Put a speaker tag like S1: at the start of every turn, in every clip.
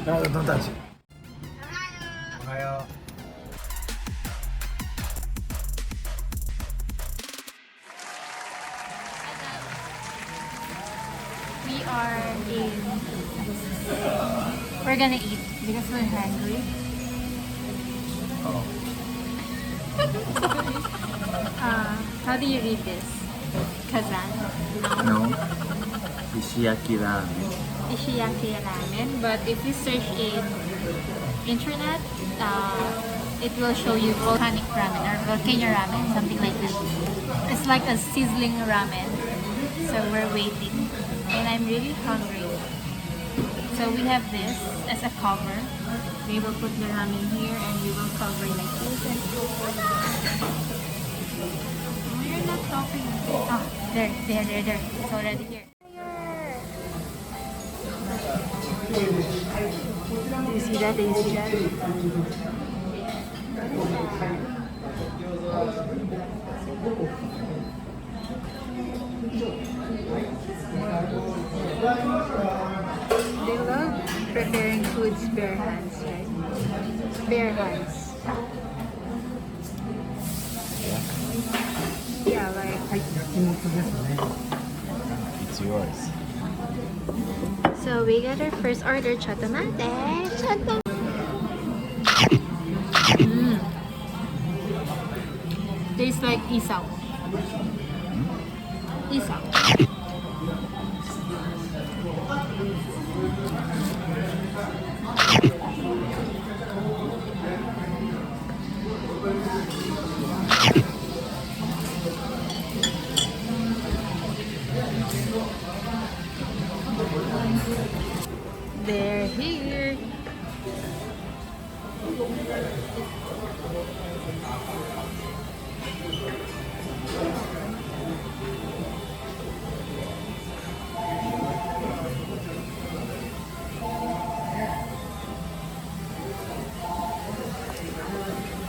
S1: あ、どんたち。おはよ
S2: We are in. We're gonna eat because we're hungry. How do you read this? Kazan.
S3: No. Ishiyaki ramen.
S2: Ishiyaki ramen. But if you search in internet, it will show you volcanic ramen or volcano ramen, something like that. It's like a sizzling ramen. So we're waiting, and I'm really hungry. So we have this as a cover. We will put the ramen here, and we will cover like this. And we're not talking. Ah, there. It's already here. Do you see that? They love preparing foods bare hands, right? Bare hands. Yeah, like.
S1: う。はい、焼き肉ですね。
S3: It's yours.
S2: So we got our first order, chotomate. Tastes like isaw. Isaw. They're here.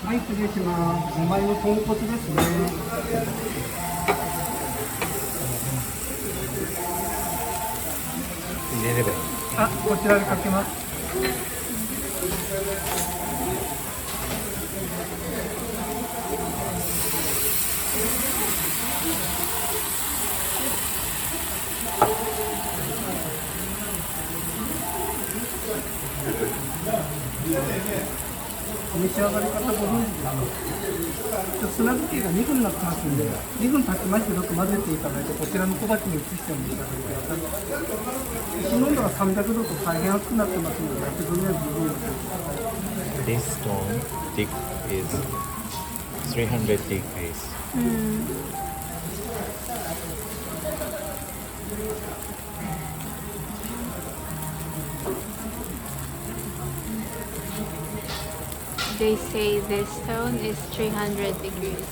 S1: はい、失礼します。5枚の豚骨ですね。
S3: 入れればいい。
S1: あ、こちらでかけます。お召し上がり方ご存知ですか？砂時計が2分になってますんで、2分経ちましてよく混ぜていただいて、こちらの小鉢に移してお召し上がりください。石の温度が300度と大変熱くなってますので、焼き分には十分です。
S3: This stone thick is 300 degrees.
S2: They say this stone is 300 degrees.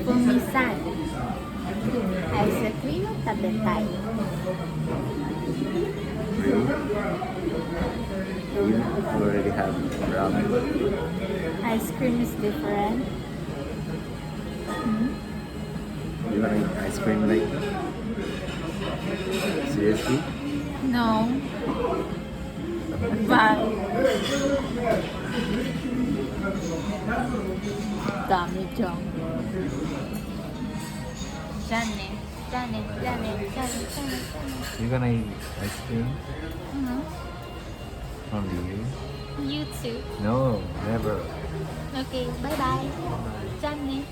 S2: Fumi-san. Ice cream o tabi tayo?
S3: You already have ramen.
S2: Ice cream is different.
S3: You want to eat ice cream like? Seriously?
S2: No. Bye. Dami dyan. Dyan.
S3: You gonna eat ice cream?
S2: Mhm.
S3: Only you?
S2: You too.
S3: No, never.
S2: Okay, bye-bye. Dyan.